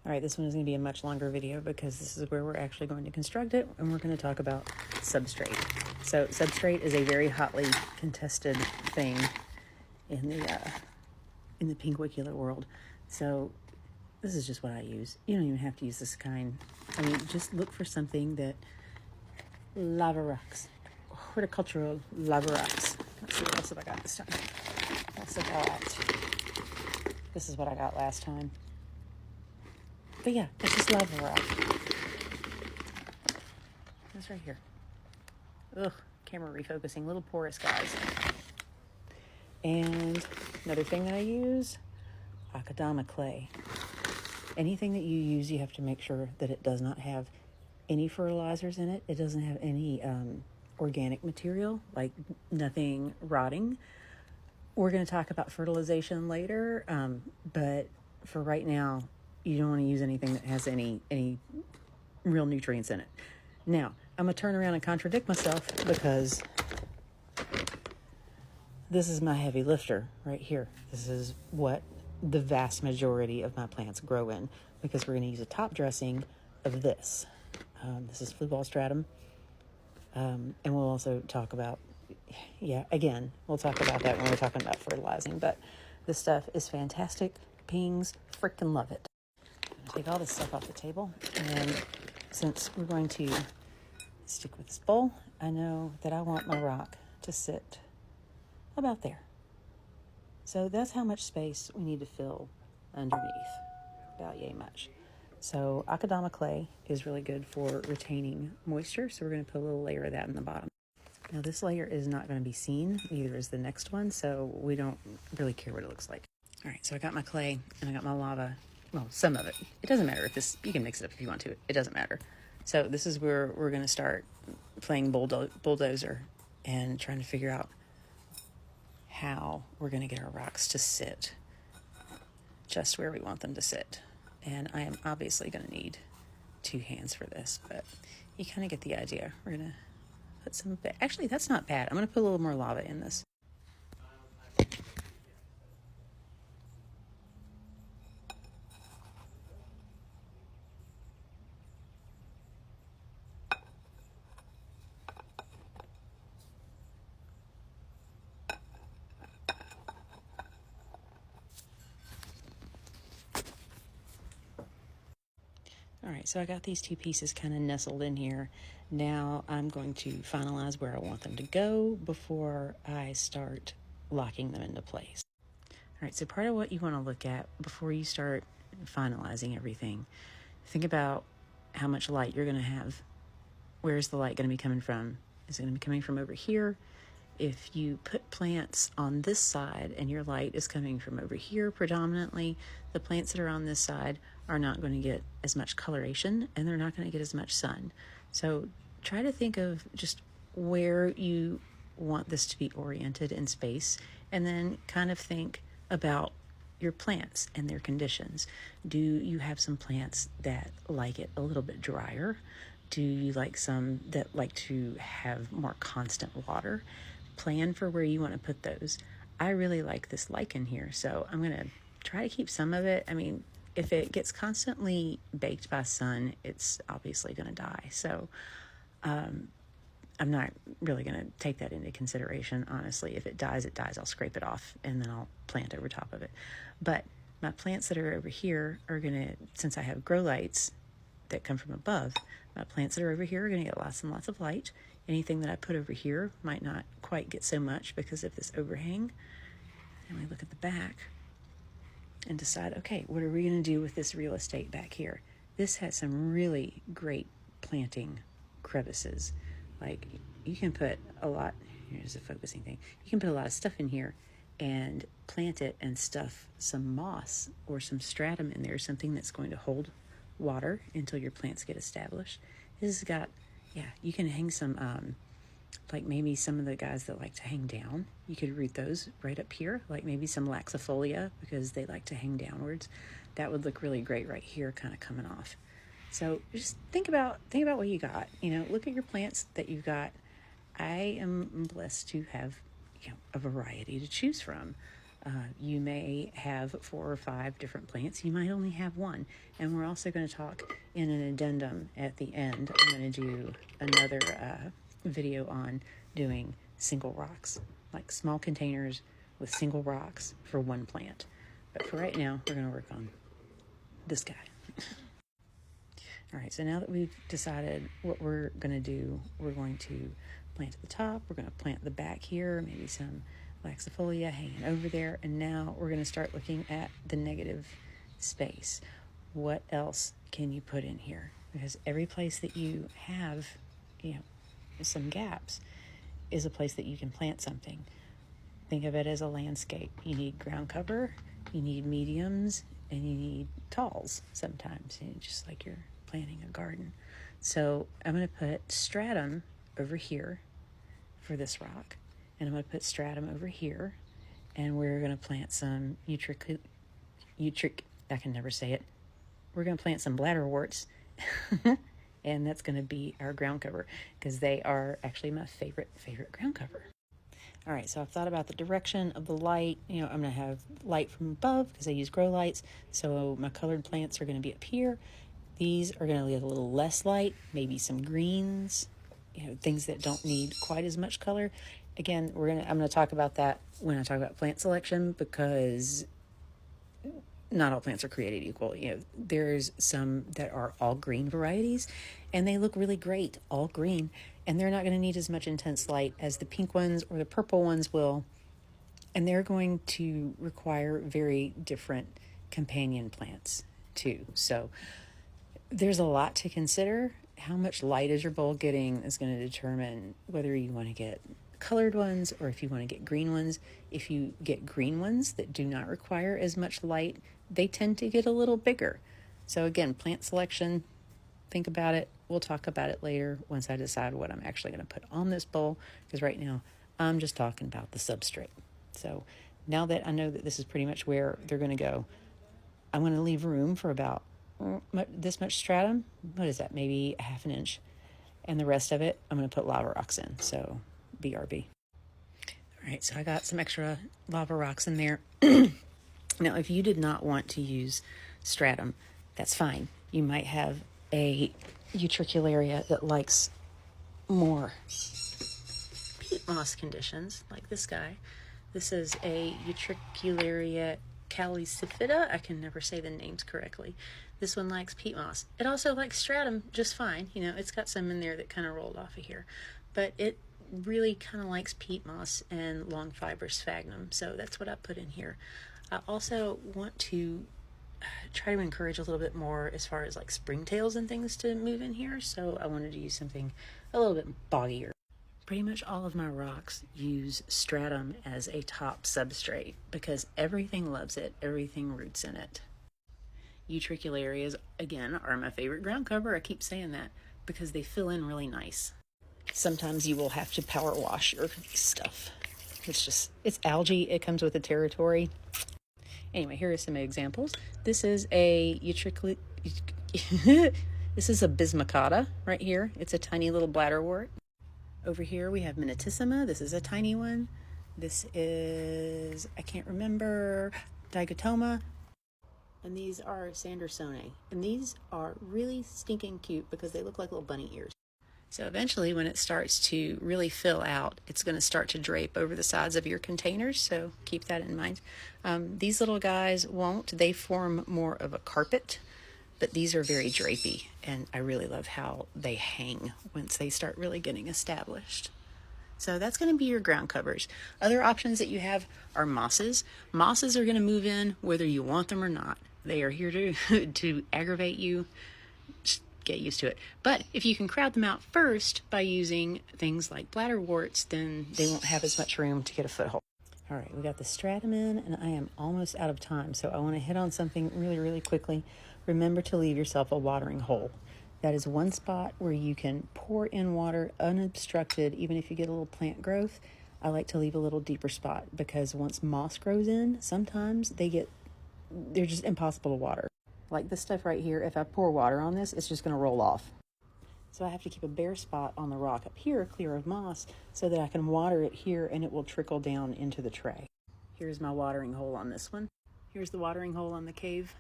All right, this one is going to be a much longer video because this is where we're actually going to construct it, and we're going to talk about substrate. So substrate is a very hotly contested thing in the Pinguicula world. So this is just what I use. You don't even have to use this kind. I mean, just look for something that lava rocks, horticultural lava rocks. Let's see what else have I got this time. This is what I got last time. But yeah, it's just lava rock. It's right here. Ugh, camera refocusing. Little porous guys. And another thing that I use, akadama clay. Anything that you use, you have to make sure that it does not have any fertilizers in it. It doesn't have any organic material, like nothing rotting. We're going to talk about fertilization later, but for right now, you don't want to use anything that has any real nutrients in it. Now, I'm going to turn around and contradict myself because this is my heavy lifter right here. This is what the vast majority of my plants grow in because we're going to use a top dressing of this. This is flue ball stratum. And we'll also talk about, we'll talk about that when we're talking about fertilizing. But this stuff is fantastic. Pings, freaking love it. Take all this stuff off the table, and since we're going to stick with this bowl, I know that I want my rock to sit about there. So that's how much space we need to fill underneath, about yay much. So akadama clay is really good for retaining moisture, so we're going to put a little layer of that in the bottom. Now this layer is not going to be seen, neither is the next one, so we don't really care what it looks like. All right, so I got my clay and I got my lava. Well, some of it. It doesn't matter if this, you can mix it up if you want to. It doesn't matter. So this is where we're going to start playing bulldozer and trying to figure out how we're going to get our rocks to sit just where we want them to sit. And I am obviously going to need 2 hands for this, but you kind of get the idea. We're going to put some, actually that's not bad. I'm going to put a little more lava in this. All right, so I got these 2 pieces kind of nestled in here. Now I'm going to finalize where I want them to go before I start locking them into place. All right, so part of what you want to look at before you start finalizing everything, think about how much light you're going to have. Where's the light going to be coming from? Is it going to be coming from over here? If you put plants on this side and your light is coming from over here predominantly, the plants that are on this side are not going to get as much coloration and they're not going to get as much sun. So try to think of just where you want this to be oriented in space, and then kind of think about your plants and their conditions. Do you have some plants that like it a little bit drier? Do you like some that like to have more constant water? Plan for where you want to put those. I really like this lichen here, so I'm going to try to keep some of it. I mean, if it gets constantly baked by sun, it's obviously going to die. So I'm not really going to take that into consideration, honestly. If it dies, it dies. I'll scrape it off and then I'll plant over top of it. But my plants that are over here are going to, since I have grow lights that come from above, my plants that are over here are going to get lots and lots of light. Anything that I put over here might not quite get so much because of this overhang. And we look at the back and decide, okay, what are we going to do with this real estate back here? This has some really great planting crevices. Like, you can put a lot, here's the focusing thing, you can put a lot of stuff in here and plant it and stuff some moss or some stratum in there, something that's going to hold water until your plants get established. This has got, you can hang some, like maybe some of the guys that like to hang down, you could root those right up here, like maybe some laxifolia, because they like to hang downwards. That would look really great right here, kind of coming off. So just think about what you got. Look at your plants that you've got. I am blessed to have a variety to choose from. You may have 4 or 5 different plants. You might only have one. And we're also going to talk in an addendum at the end. I'm going to do another video on doing single rocks, like small containers with single rocks for one plant. But for right now, we're going to work on this guy. All right, so now that we've decided what we're going to do, we're going to plant at the top, we're going to plant the back here, maybe some laxifolia hanging over there, and now we're going to start looking at the negative space. What else can you put in here? Because every place that you have, some gaps is a place that you can plant something. Think of it as a landscape. You need ground cover, you need mediums, and you need talls sometimes, just like you're planting a garden. So I'm going to put stratum over here for this rock, and I'm going to put stratum over here, and we're going to plant some I can never say it. We're going to plant some bladderworts, and that's going to be our ground cover, because they are actually my favorite ground cover. All right, so I've thought about the direction of the light. I'm going to have light from above because I use grow lights. So my colored plants are going to be up here. These are going to get a little less light, maybe some greens, things that don't need quite as much color. Again, I'm going to talk about that when I talk about plant selection, because not all plants are created equal. There's some that are all green varieties, and they look really great, all green, and they're not going to need as much intense light as the pink ones or the purple ones will, and they're going to require very different companion plants too. So there's a lot to consider. How much light is your bowl getting is going to determine whether you want to get colored ones or if you want to get green ones. If you get green ones that do not require as much light, they tend to get a little bigger. So again, plant selection, think about it. We'll talk about it later once I decide what I'm actually going to put on this bowl, because right now I'm just talking about the substrate. So now that I know that this is pretty much where they're going to go, I'm going to leave room for about this much stratum. What is that? Maybe a half an inch. And the rest of it, I'm going to put lava rocks in. So BRB. All right, so I got some extra lava rocks in there. Now, if you did not want to use stratum, that's fine. You might have a utricularia that likes more peat moss conditions, like this guy. This is a utricularia calicifida. I can never say the names correctly. This one likes peat moss. It also likes stratum just fine. It's got some in there that kind of rolled off of here, but it really kind of likes peat moss and long fibrous sphagnum. So that's what I put in here. I also want to try to encourage a little bit more as far as like springtails and things to move in here. So I wanted to use something a little bit boggier. Pretty much all of my rocks use stratum as a top substrate because everything loves it, everything roots in it. Utricularias, again, are my favorite ground cover. I keep saying that because they fill in really nice. Sometimes you will have to power wash your stuff. It's algae. It comes with the territory. Anyway, here are some examples. This is a this is a bismicata right here. It's a tiny little bladderwort. Over here we have Minutissima. This is a tiny one. This is, I can't remember, Dichotoma. And these are Sandersone. And these are really stinking cute because they look like little bunny ears. So eventually when it starts to really fill out, it's going to start to drape over the sides of your containers. So keep that in mind. These little guys won't. They form more of a carpet. But these are very drapey, and I really love how they hang once they start really getting established. So that's going to be your ground covers. Other options that you have are mosses. Mosses are going to move in whether you want them or not. They are here to aggravate you. Just get used to it. But if you can crowd them out first by using things like bladderworts, then they won't have as much room to get a foothold. All right, we got the stratum in, and I am almost out of time, so I want to hit on something really, really quickly. Remember to leave yourself a watering hole. That is one spot where you can pour in water unobstructed, even if you get a little plant growth. I like to leave a little deeper spot because once moss grows in, sometimes they're just impossible to water. Like this stuff right here, if I pour water on this, it's just going to roll off. So I have to keep a bare spot on the rock up here, clear of moss, so that I can water it here and it will trickle down into the tray. Here's my watering hole on this one. Here's the watering hole on the cave